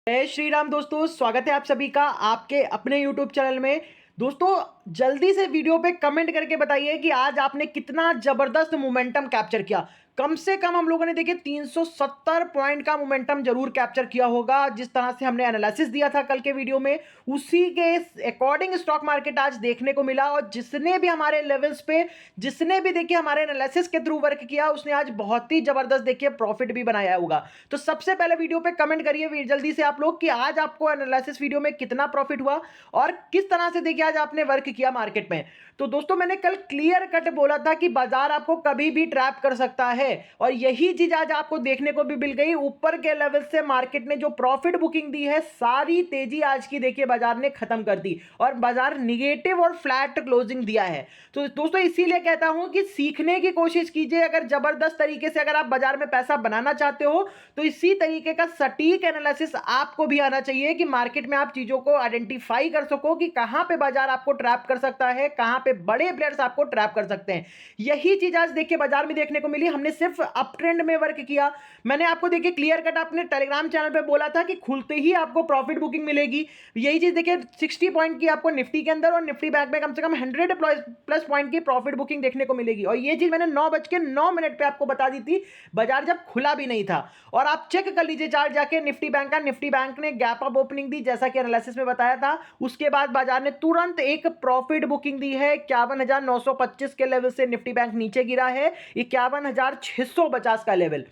जय श्री राम दोस्तों, स्वागत है आप सभी का आपके अपने YouTube चैनल में। दोस्तों, जल्दी से वीडियो पे कमेंट करके बताइए कि आज आपने कितना जबरदस्त मोमेंटम कैप्चर किया। कम से कम हम लोगों ने देखिए 370 पॉइंट का मोमेंटम जरूर कैप्चर किया होगा। जिस तरह से हमने एनालिसिस दिया था कल के वीडियो में, उसी के अकॉर्डिंग स्टॉक मार्केट आज देखने को मिला। और जिसने भी हमारे लेवल्स पे, जिसने भी देखिए हमारे एनालिसिस के थ्रू वर्क किया, उसने आज बहुत ही जबरदस्त देखिए प्रॉफिट भी बनाया होगा। तो सबसे पहले वीडियो पे कमेंट करिए जल्दी से आप लोग कि आज आपको एनालिसिस वीडियो में कितना प्रॉफिट हुआ और किस तरह से देखिए आज आपने वर्क किया मार्केट में। तो दोस्तों, मैंने कल क्लियर कट बोला था कि बाजार आपको कभी भी ट्रैप कर सकता है और यही चीज आज आपको देखने को भी मिल गई। ऊपर के लेवल से मार्केट ने जो प्रॉफिट बुकिंग दी है, सारी तेजी आज की देखिए बाजार ने खत्म कर दी और बाजार निगेटिव और फ्लैट क्लोजिंग दिया है। तो दोस्तों, इसीलिए कहता हूं कि सीखने की कोशिश कीजिए। अगर जबरदस्त तरीके से अगर आप बाजार में पैसा बनाना चाहते हो तो इसी तरीके का सटीक एनालिसिस आपको भी आना चाहिए कि मार्केट में आप चीजों को आइडेंटिफाई कर सको कि कहां पे बाजार आपको ट्रैप कर सकता है, कहां पे बड़े प्लेयर्स आपको ट्रैप कर सकते हैं। यही चीज आज देखिए बाजार में देखने को मिली। हमने सिर्फ अप ट्रेंड में वर्क किया। मैंने आपको देखिए क्लियर कट अपने टेलीग्राम चैनल पे बोला था कि खुलते ही आपको प्रॉफिट बुकिंग मिलेगी। यही चीज देखिए 60 पॉइंट की आपको निफ्टी के अंदर और निफ्टी बैंक में कम से कम 100 प्लस पॉइंट की प्रॉफिट बुकिंग देखने को मिलेगी। और ये चीज मैंने 9:09 पे आपको बता दी थी, बाजार जब खुला भी नहीं था। और आप चेक कर लीजिए चार्ट जाके निफ्टी बैंक का। निफ्टी बैंक ने गैप अप ओपनिंग दी जैसा कि एनालिसिस में बताया था। उसके बाद बाजार ने तुरंत एक प्रॉफिट बुकिंग दी है। 51,925 के लेवल से निफ्टी बैंक नीचे गिरा है 51,650 का लेवल।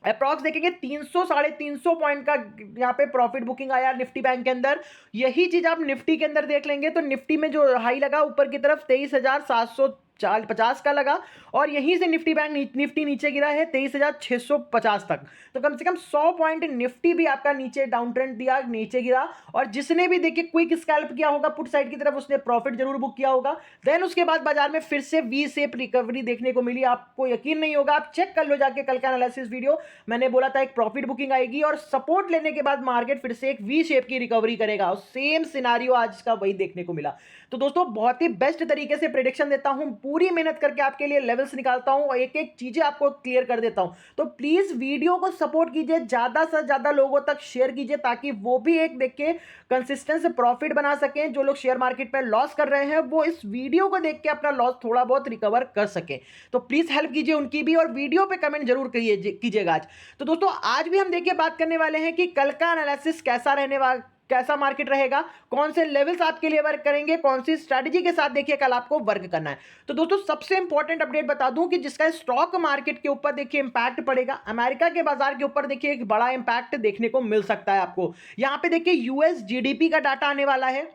अप्रॉक्स देखेंगे 300 350 पॉइंट का यहाँ पे प्रॉफिट बुकिंग आया निफ्टी बैंक के अंदर। यही चीज आप निफ्टी के अंदर देख लेंगे तो निफ्टी में जो हाई लगा ऊपर की तरफ 23,750 का लगा और यहीं से निफ्टी बैंक निफ्टी नीचे गिरा है 23,650 तक। तो कम से कम 100 पॉइंट निफ्टी भी आपका नीचे डाउन ट्रेंड दिया, नीचे गिरा। और जिसने भी देखिए क्विक स्कैल्प किया होगा पुट साइड की तरफ, उसने प्रॉफिट जरूर बुक किया होगा। देन उसके बाद बाजार में फिर से वी शेप रिकवरी देखने को मिली। आपको यकीन नहीं होगा, आप चेक कर लो जाके कल का एनालिसिस वीडियो। मैंने बोला था एक प्रॉफिट बुकिंग आएगी और सपोर्ट लेने के बाद मार्केट फिर से एक वी शेप की रिकवरी करेगा और सेम सिनारियो आज का वही देखने को मिला। तो दोस्तों, बहुत ही बेस्ट तरीके से प्रेडिक्शन देता हूं, पूरी मेहनत करके आपके लिए लेवल्स निकालता हूं और एक एक चीजें आपको क्लियर कर देता हूं। तो प्लीज वीडियो को सपोर्ट कीजिए, ज्यादा से ज्यादा लोगों तक शेयर कीजिए ताकि वो भी एक देख के कंसिस्टेंट प्रॉफिट बना सकें। जो लोग शेयर मार्केट में लॉस कर रहे हैं वो इस वीडियो को देख के अपना लॉस थोड़ा बहुत रिकवर कर सके। तो प्लीज हेल्प कीजिए उनकी भी और वीडियो पे कमेंट जरूर कीजिएगा आज। तो दोस्तों, आज भी हम देखिए बात करने वाले हैं कि कल का एनालिसिस कैसा रहने वाला, कैसा मार्केट रहेगा, कौन से लेवल्स आपके लिए वर्क करेंगे, कौन सी स्ट्रेटजी के साथ देखिए कल आपको वर्क करना है। तो दोस्तों, सबसे इंपॉर्टेंट अपडेट बता दूं कि जिसका स्टॉक मार्केट के ऊपर देखिए इंपैक्ट पड़ेगा, अमेरिका के बाजार के ऊपर देखिए एक बड़ा इंपैक्ट देखने को मिल सकता है आपको। यहां पे देखिए यूएस जीडीपी का डाटा आने वाला है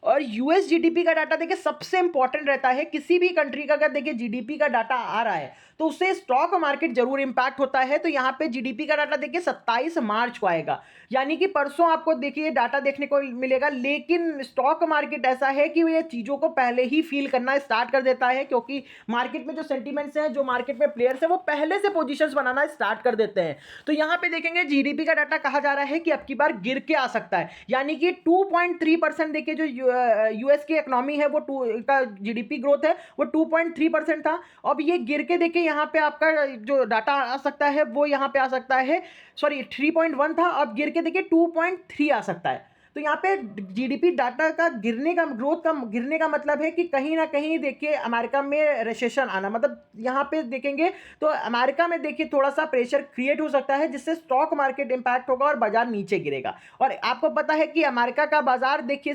और यूएस जीडीपी का डाटा देखिए सबसे इंपॉर्टेंट रहता है। किसी भी कंट्री का अगर देखिए जीडीपी का डाटा आ रहा है तो उससे स्टॉक मार्केट जरूर इंपैक्ट होता है। तो यहां पे जीडीपी का डाटा देखिए 27 मार्च को आएगा, यानी कि परसों आपको देखिए डाटा देखने को मिलेगा। लेकिन स्टॉक मार्केट ऐसा है कि ये चीजों को पहले ही फील करना स्टार्ट कर देता है, क्योंकि मार्केट में जो सेंटीमेंट्स हैं, जो मार्केट में प्लेयर्स हैं, वो पहले से पोजीशंस बनाना स्टार्ट कर देते हैं। तो यहां पे देखेंगे जीडीपी का डाटा कहा जा रहा है कि अब की बार गिर के आ सकता है, यानी कि 2.3% देखिए जो यूएस की इकोनॉमी है वो का जीडीपी ग्रोथ है वो 2.3% था। अब ये गिर के देखिए यहाँ पे आपका जो डाटा आ सकता है वो यहाँ पे आ सकता है, सॉरी 3.1 था, अब गिर के देखिए 2.3 आ सकता है। तो यहाँ पे जीडीपी डाटा का गिरने का, ग्रोथ का गिरने का मतलब है कि कहीं ना कहीं देखिए अमेरिका में रिसेशन आना, मतलब यहाँ पे देखेंगे तो अमेरिका में देखिए थोड़ा सा प्रेशर क्रिएट हो सकता है जिससे स्टॉक मार्केट इंपैक्ट होगा और बाजार नीचे गिरेगा। और आपको पता है कि अमेरिका का बाजार देखिए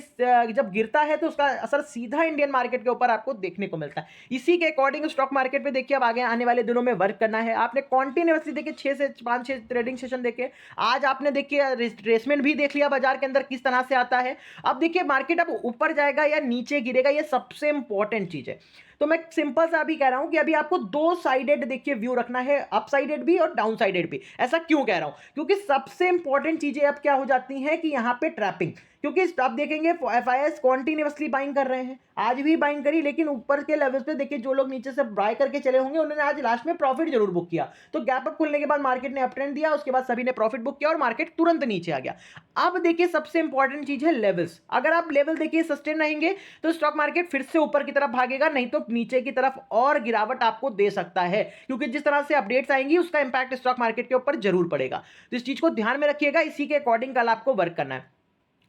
जब गिरता है तो उसका असर सीधा इंडियन मार्केट के ऊपर आपको देखने को मिलता है। इसी के अकॉर्डिंग स्टॉक मार्केट में देखिए अब आगे आने वाले दिनों में वर्क करना है। आपने कॉन्टिन्यूसली देखिए 6 से 5 ट्रेडिंग सेशन देखे, आज आपने देखिए रिट्रेसमेंट भी देख लिया बाजार के अंदर किस तरह से आता है। अब देखिए मार्केट अब ऊपर जाएगा या नीचे गिरेगा, ये सबसे इंपॉर्टेंट चीज है। तो मैं सिंपल सा अभी कह रहा हूं कि अभी आपको दो साइडेड देखिए व्यू रखना है, अप साइडेड भी और डाउन साइडेड भी। ऐसा क्यों कह रहा हूं? क्योंकि सबसे इंपॉर्टेंट चीजें अब क्या हो जाती हैं कि यहां पे ट्रैपिंग, क्योंकि आप देखेंगे एफआईएस कॉन्टिन्यूसली बाइंग कर रहे हैं, आज भी बाइंग करी, लेकिन ऊपर के लेवल्स पे देखिए जो लोग नीचे से बाय करके चले होंगे उन्होंने आज लास्ट में प्रॉफिट जरूर बुक किया। तो गैप अप खुलने के बाद मार्केट ने अप ट्रेंड दिया, उसके बाद सभी ने प्रॉफिट बुक किया और मार्केट तुरंत नीचे आ गया। अब देखिए सबसे इंपॉर्टेंट चीज है लेवल्स। अगर आप लेवल देखिए सस्टेन रहेंगे तो स्टॉक मार्केट फिर से ऊपर की तरफ भागेगा, नहीं तो नीचे की तरफ और गिरावट आपको दे सकता है, क्योंकि जिस तरह से अपडेट्स आएंगी उसका इंपैक्ट स्टॉक मार्केट के ऊपर जरूर पड़ेगा। तो इस चीज को ध्यान में रखिएगा, इसी के अकॉर्डिंग कल आपको वर्क करना है।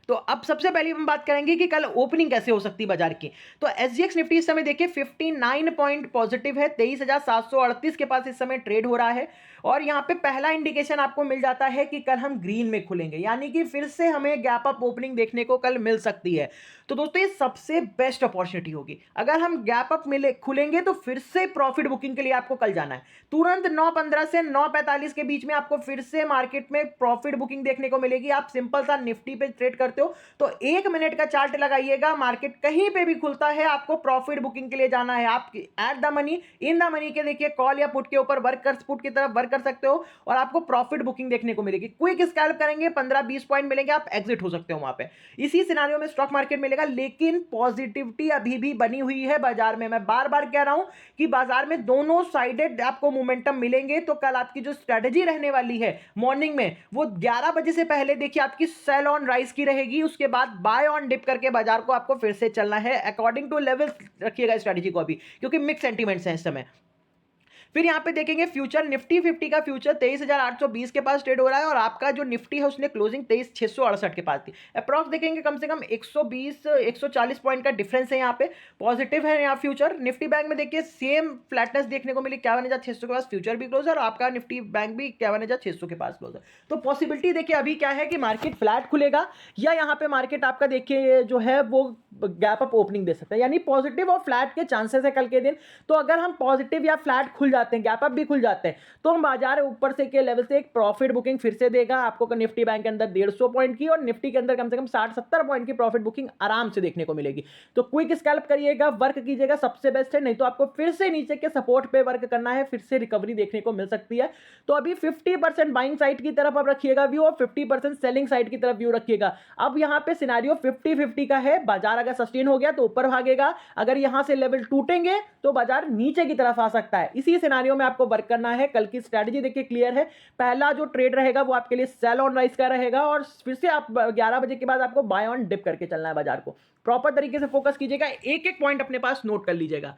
तो अब सबसे पहले हम बात करेंगे कि कल ओपनिंग कैसे हो सकती है बाजार की। तो एसजीएक्स निफ्टी इस समय देखिए 59 पॉइंट पॉजिटिव है, 23,738 के पास इस समय ट्रेड हो रहा है। और यहां पे पहला इंडिकेशन आपको मिल जाता है कि कल हम ग्रीन में खुलेंगे, यानी कि फिर से हमें गैप अप ओपनिंग देखने को कल मिल सकती है। तो दोस्तों ये सबसे बेस्ट अपॉर्चुनिटी होगी, अगर हम गैप अप मिले खुलेंगे तो फिर से प्रॉफिट बुकिंग के लिए आपको कल जाना है। तुरंत 9:15 से 9:45 के बीच में आपको फिर से मार्केट में प्रॉफिट बुकिंग देखने को मिलेगी। आप सिंपल सा निफ्टी पे ट्रेड करते हो तो 1 मिनट का चार्ट लगाइएगा, मार्केट कहीं पे भी खुलता है आपको प्रॉफिट बुकिंग के लिए जाना है। आप at the money, in the money के देखिए कॉल या पुट के ऊपर वर्क कर, पुट की तरफ वर्क कर सकते हो और आपको प्रॉफिट बुकिंग देखने को मिलेगी। क्विक स्कैल्प करेंगे, 15-20 पॉइंट मिलेंगे, आप एग्जिट हो सकते हो वहां पे। इसी सिनारियो में स्टॉक मार्केट मिलेगा, लेकिन पॉजिटिविटी अभी भी बनी हुई है बाजार में। मैं बार बार कह रहा हूं कि बाजार में दोनों साइडेड आपको मोमेंटम मिलेंगे। तो कल आपकी जो स्ट्रेटेजी रहने वाली है मॉर्निंग में, वो 11 बजे से पहले देखिए आपकी सेल ऑन राइज की रहेगी, उसके बाद बाय ऑन डिप करके बाजार को आपको फिर से चलना है। अकॉर्डिंग टू लेवल्स रखिएगा स्ट्रेटेजी को अभी, क्योंकि मिक्स सेंटीमेंट्स हैं इस समय। फिर यहां पे देखेंगे फ्यूचर, निफ्टी 50 का फ्यूचर 23,820 के पास ट्रेड हो रहा है और आपका जो निफ्टी है उसने क्लोजिंग 23,668 के पास थी। अप्रॉक्स देखेंगे कम से कम 120-140 पॉइंट का डिफरेंस है यहाँ पे, पॉजिटिव है यहाँ फ्यूचर। निफ्टी बैंक में देखिए सेम फ्लैटनेस देखने को मिली, 51,600 के पास फ्यूचर भी क्लोज है और आपका निफ्टी बैंक भी 51,600 के पास क्लोज है। तो पॉसिबिलिटी देखिए अभी क्या है कि मार्केट फ्लैट खुलेगा या यहाँ पे मार्केट आपका देखिए जो है वो गैप अप ओपनिंग दे सकता है, यानी पॉजिटिव और फ्लैट के चांसेस है कल के दिन। तो अगर हम पॉजिटिव या फ्लैट खुल जाते हैं, गैप अप भी खुल जाते हैं, तो हम बाजार ऊपर से के लेवल से एक प्रॉफिट बुकिंग फिर से देगा आपको। निफ्टी बैंक के अंदर 150 पॉइंट की और निफ्टी के अंदर कम से कम 60-70 पॉइंट की प्रॉफिट बुकिंग आराम से देखने को मिलेगी। तो क्विक स्कैल्प करिएगा, वर्क कीजिएगा, सबसे बेस्ट है। नहीं तो आपको फिर से नीचे के सपोर्ट पे वर्क करना है, फिर से रिकवरी देखने को मिल सकती है। तो अभी 50% बाइंग साइड की तरफ अब रखिएगा व्यू और 50% सेलिंग साइड की तरफ व्यू रखिएगा। अब यहां पे सिनेरियो 50-50 का है, बाजार अगर सस्टेन हो गया तो ऊपर भागेगा, अगर यहां से लेवल टूटेंगे तो बाजार नीचे की तरफ आ सकता है। इसी सिनेरियो में आपको वर्क करना है। कल की स्ट्रेटजी देखिए क्लियर है, पहला जो ट्रेड रहेगा वो आपके लिए सेल ऑन राइज का रहेगा और फिर से आप 11 बजे के बाद आपको बाय ऑन डिप करके चलना है। बाजार को प्रॉपर तरीके से फोकस कीजिएगा, एक एक पॉइंट अपने पास नोट कर लीजिएगा।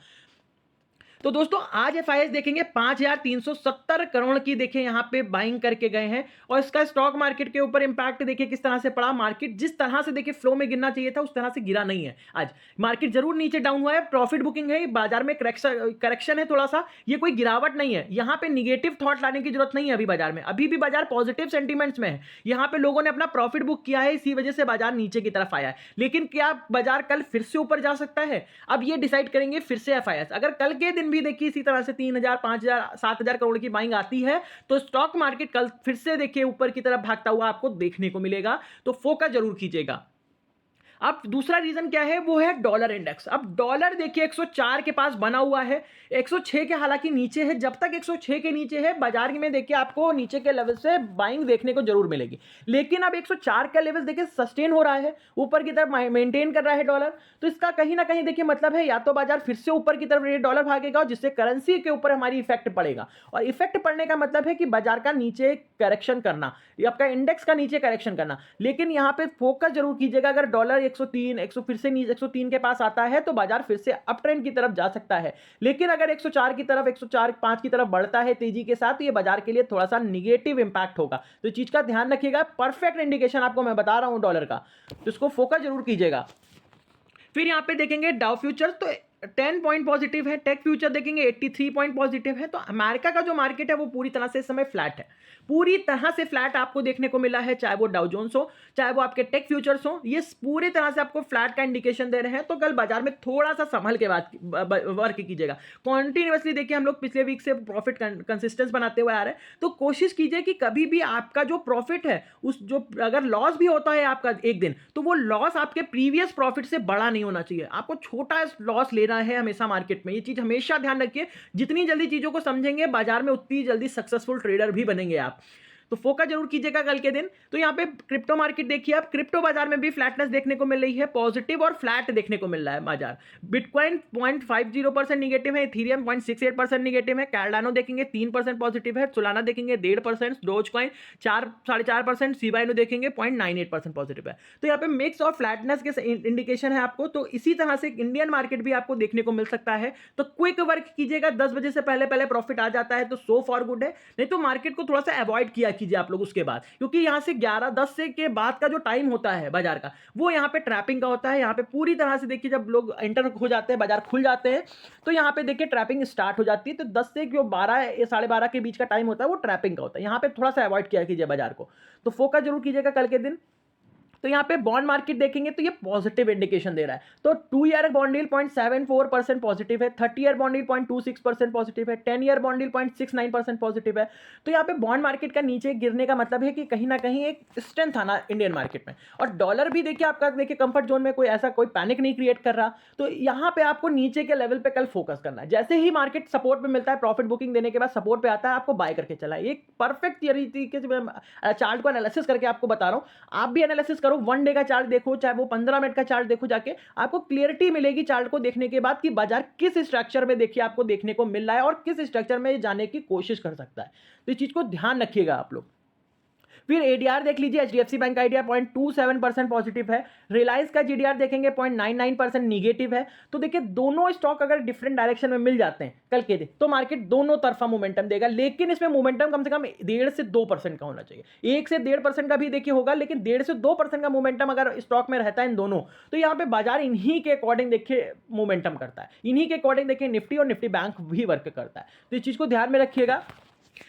तो दोस्तों आज एफआईएस देखेंगे 5,370 करोड़ की देखिए यहां पे बाइंग करके गए हैं और इसका स्टॉक मार्केट के ऊपर इंपैक्ट देखिए किस तरह से पड़ा। मार्केट जिस तरह से देखिए फ्लो में गिरना चाहिए था उस तरह से गिरा नहीं है। आज मार्केट जरूर नीचे डाउन हुआ है, प्रॉफिट बुकिंग है, बाजार में करेक्शन है थोड़ा सा, ये कोई गिरावट नहीं है। यहां पे निगेटिव थॉट लाने की जरूरत नहीं है अभी बाजार में, अभी भी बाजार पॉजिटिव सेंटीमेंट्स में है। यहां पे लोगों ने अपना प्रॉफिट बुक किया है, इसी वजह से बाजार नीचे की तरफ आया है। लेकिन क्या बाजार कल फिर से ऊपर जा सकता है, अब ये डिसाइड करेंगे फिर से एफआईएस। अगर कल के दिन भी देखिए इसी तरह से 3,000, 5,000, 7,000 करोड़ की बाइंग आती है तो स्टॉक मार्केट कल फिर से देखिए ऊपर की तरफ भागता हुआ आपको देखने को मिलेगा। तो फोकस जरूर कीजिएगा। अब दूसरा रीजन क्या है, वो है डॉलर इंडेक्स। अब डॉलर देखिए 104 के पास बना हुआ है, 106 के हालांकि नीचे है। जब तक 106 के नीचे है बाजार में देखिए आपको नीचे के लेवल से बाइंग देखने को जरूर मिलेगी। लेकिन अब 104 का लेवल देखिए सस्टेन हो रहा है, ऊपर की तरफ मेंटेन कर रहा है डॉलर। तो इसका कहीं ना कहीं देखिए मतलब है या तो बाजार फिर से ऊपर की तरफ डॉलर भागेगा और जिससे करेंसी के ऊपर हमारी इफेक्ट पड़ेगा। और इफेक्ट पड़ने का मतलब है कि बाजार का नीचे करेक्शन करना, आपका इंडेक्स का नीचे करेक्शन करना। लेकिन यहां पे फोकस जरूर कीजिएगा, अगर डॉलर 103, 100 फिर से 103 के पास आता है तो बाजार फिर से अप ट्रेंड की तरफ जा सकता है। लेकिन अगर 104 की तरफ, 104.5 की तरफ बढ़ता है तेजी के साथ तो ये बाजार के लिए थोड़ा सा निगेटिव इंपैक्ट होगा। तो इस चीज का ध्यान रखिएगा। परफेक्ट इंडिकेशन आपको मैं बता रहा हूं डॉलर का, तो इसको फोकस जरूर कीजिएगा। फिर यहां पे देखेंगे डाउ फ्यूचर तो 10 पॉइंट पॉजिटिव है, टेक फ्यूचर देखेंगे 83 पॉइंट पॉजिटिव है। तो अमेरिका का जो मार्केट है वो पूरी तरह से इस समय फ्लैट है, पूरी तरह से फ्लैट आपको देखने को मिला है, चाहे वो डाउ जोन्स हो चाहे वो आपके टेक फ्यूचर्स हो, ये पूरी तरह से आपको फ्लैट का इंडिकेशन दे रहे हैं। तो कल बाजार में थोड़ा सा संभल के बाद वर्क कीजिएगा। कॉन्टिन्यूसली देखिए हम लोग पिछले वीक से प्रॉफिट कंसिस्टेंस बनाते हुए आ रहे हैं, तो कोशिश कीजिए कि कभी भी आपका जो प्रॉफिट है उस जो अगर लॉस भी होता है आपका एक दिन, तो वो लॉस आपके प्रीवियस प्रॉफिट से बड़ा नहीं होना चाहिए। आपको छोटा लॉस लेना है हमेशा मार्केट में, ये चीज हमेशा ध्यान रखिए। जितनी जल्दी चीजों को समझेंगे बाजार में उतनी जल्दी सक्सेसफुल ट्रेडर भी बनेंगे आप। तो फोकस जरूर कीजिएगा कल के दिन। तो यहाँ पे क्रिप्टो मार्केट देखिए आप, क्रिप्टो बाजार में भी फ्लैटनेस देखने को मिल रही है, पॉजिटिव और फ्लैट देखने को मिल रहा है बाजार। बिटकॉइन 0.50% निगेटिव है, इथीरियम 0.68% निगेटिव है, कार्डानो देखेंगे 3% पॉजिटिव है, सोलाना देखेंगे 1.5%, डोजकॉइन 4.5%, शिबा इनू देखेंगे 0.98% पॉजिटिव है। तो यहाँ पे मिक्स और फ्लैटनेस के इंडिकेशन है आपको। तो इसी तरह से इंडियन मार्केट भी आपको देखने को मिल सकता है। तो क्विक वर्क कीजिएगा, 10 बजे से पहले पहले प्रॉफिट आ जाता है तो सो फॉर गुड है, नहीं तो मार्केट को थोड़ा सा अवॉइड किया कीजिए आप लोग उसके बाद, क्योंकि यहां से 11-10 से के बाद का जो टाइम होता है बाजार का, वो यहाँ पे ट्रैपिंग का होता है। यहाँ पे पूरी तरह से देखिए जब लोग एंटर हो जाते हैं, बाजार खुल जाते हैं, तो यहाँ पे देखिए ट्रैपिंग स्टार्ट हो जाती है। तो 10 से जो 12 साढ़े 12 के बीच का टाइम होता है वो ट्रैपिंग का होता है। यहाँ पे थोड़ा सा अवॉइड किया कीजिए बाजार को। तो फोकस जरूर कीजिएगा कल के दिन। तो यहाँ पे बॉन्ड मार्केट देखेंगे तो ये पॉजिटिव इंडिकेशन दे रहा है। तो 2 ईयर बॉन्ड यील्ड 0.74% पॉजिटिव है, 30 ईयर बॉन्ड यील्ड 0.26% पॉजिटिव है, 10 ईयर बॉन्ड यील्ड 0.69% पॉजिटिव है। तो यहाँ पे बॉन्ड मार्केट का नीचे गिरने का मतलब है कि कहीं ना कहीं एक स्ट्रेंथ आना इंडियन मार्केट में। और डॉलर भी देखिए आपका देखिए कंफर्ट जोन में, कोई ऐसा कोई पैनिक नहीं क्रिएट कर रहा। तो यहाँ पे आपको नीचे के लेवल पे कल फोकस करना है। जैसे ही मार्केट सपोर्ट पे मिलता है, प्रॉफिट बुकिंग देने के बाद सपोर्ट पे आता है, आपको बाय करके चला है। एक परफेक्ट तरीके से मैं चार्ट को एनालिसिस करके आपको बता रहा हूँ। आप भी एनालिसिस करो, 1 डे का चार्ट देखो, चाहे वो 15 मिनट का चार्ट देखो, जाके आपको क्लियरिटी मिलेगी चार्ट को देखने के बाद कि बाजार किस स्ट्रक्चर में देखिए आपको देखने को मिल रहा है और किस स्ट्रक्चर में जाने की कोशिश कर सकता है। तो इस चीज को ध्यान रखिएगा आप लोग। फिर एडीआर देख लीजिए, एचडीएफसी बैंक का एडीआर 0.27% पॉजिटिव है, रिलायंस का जीडीआर देखेंगे 0.99% निगेटिव है। तो देखिए दोनों स्टॉक अगर डिफरेंट डायरेक्शन में मिल जाते हैं कल के दिन, तो मार्केट दोनों तरफा मोमेंटम देगा। लेकिन इसमें मोमेंटम कम से कम 1.5 से 2% का होना चाहिए। 1 से 1.5% का भी देखिए होगा, लेकिन 1.5 से 2% का मोमेंटम अगर स्टॉक में रहता है इन दोनों, तो यहाँ पे बाजार इन्हीं के अकॉर्डिंग देखिए मोमेंटम करता है। इन्हीं के अकॉर्डिंग देखिए निफ्टी और निफ्टी बैंक भी वर्क करता है। तो इस चीज को ध्यान में रखिएगा।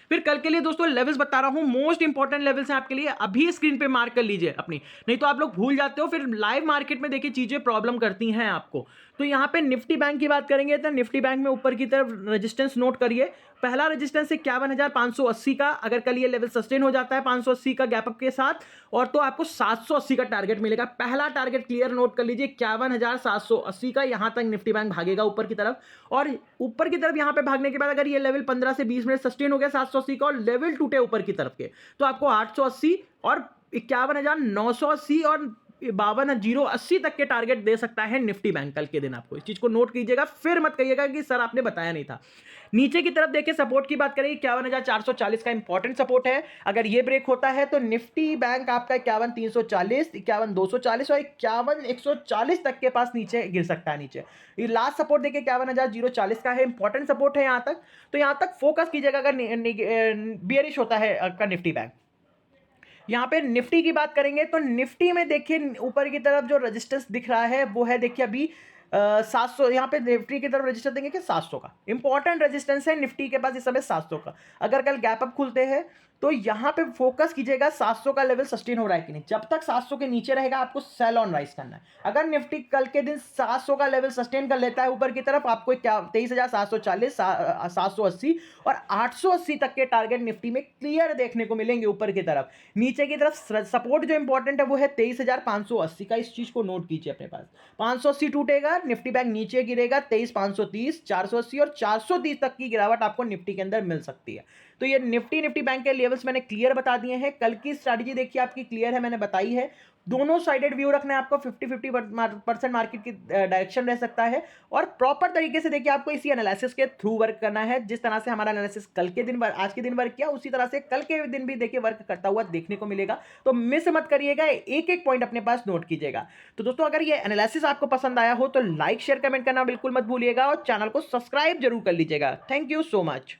फिर कल के लिए दोस्तों लेवल्स बता रहा हूं, मोस्ट इंपॉर्टेंट लेवल्स हैं आपके लिए, अभी स्क्रीन पे मार्क कर लीजिए अपनी, नहीं तो आप लोग भूल जाते हो, फिर लाइव मार्केट में देखिए चीजें प्रॉब्लम करती हैं आपको। तो यहां पे निफ्टी बैंक की बात करेंगे तो निफ्टी बैंक में ऊपर की तरफ रेजिस्टेंस नोट करिए। पहला रेजिस्टेंस 51,580 का, अगर कल ये लेवल सस्टेन हो जाता है 580 का गैप अप के साथ, और तो आपको 780 का टारगेट मिलेगा। पहला टारगेट क्लियर नोट कर लीजिए, 51,780 का, यहां तक निफ्टी बैंक भागेगा ऊपर की तरफ। और ऊपर की तरफ यहां पे भागने के बाद अगर ये लेवल 15 से 20 मिनट सस्टेन हो गया 780 का और लेवल टूटे ऊपर की तरफ के, तो आपको 880 और 51,980 और 52,080 तक के टारगेट दे सकता है निफ्टी बैंक कल के दिन। आपको इस चीज को नोट कीजिएगा, फिर मत कहिएगा कि सर आपने बताया नहीं था। नीचे की तरफ देखिए सपोर्ट की बात करें, 51,440 का इंपॉर्टेंट सपोर्ट है। अगर ये ब्रेक होता है तो निफ्टी बैंक आपका 51,340, 51,240 और 51,140 तक के पास नीचे गिर सकता है। नीचे ये लास्ट सपोर्ट देखिए 51,040 का है, इंपॉर्टेंट सपोर्ट है यहां तक। तो यहां तक फोकस कीजिएगा अगर बियरिश होता है आपका निफ्टी बैंक। यहाँ पे निफ्टी की बात करेंगे तो निफ्टी में देखिए ऊपर की तरफ जो रेजिस्टेंस दिख रहा है वो है देखिए अभी 700। यहाँ पे निफ्टी की तरफ रजिस्टर देंगे कि 700 का इंपॉर्टेंट रेजिस्टेंस है निफ्टी के पास इस समय 700 का। अगर कल गैप अप खुलते हैं तो यहाँ पे फोकस कीजिएगा 700 का लेवल सस्टेन हो रहा है कि नहीं। जब तक 700 के नीचे रहेगा आपको सेल ऑन राइज करना है। अगर निफ्टी कल के दिन 700 का लेवल सस्टेन कर लेता है ऊपर की तरफ, आपको क्या 23,740, 780 और 880 तक के टारगेट निफ्टी में क्लियर देखने को मिलेंगे ऊपर की तरफ। नीचे की तरफ सपोर्ट जो इंपॉर्टेंट है वो है 23,580 का। इस चीज को नोट कीजिए अपने पास। 580 टूटेगा, निफ्टी बैंक नीचे गिरेगा, 23,530, 480 और 430 तक की गिरावट आपको निफ्टी के अंदर मिल सकती है। तो ये निफ्टी बैंक के लेवल्स मैंने क्लियर बता दिए हैं। कल की स्ट्रैटेजी देखिए आपकी क्लियर है, मैंने बताई है। दोनों साइडेड व्यू रखना है आपको, 50-50% मार्केट की डायरेक्शन रह सकता है। और प्रॉपर तरीके से देखिए आपको इसी एनालिसिस के थ्रू वर्क करना है। जिस तरह से हमारा एनालिसिस कल के दिन आज के दिन वर्क किया, उसी तरह से कल के दिन भी देखिए वर्क करता हुआ देखने को मिलेगा। तो मिस मत करिएगा, एक एक पॉइंट अपने पास नोट कीजिएगा। तो दोस्तों अगर ये एनालिसिस आपको पसंद आया हो तो लाइक शेयर कमेंट करना बिल्कुल मत भूलिएगा और चैनल को सब्सक्राइब जरूर कर लीजिएगा। Thank you so much.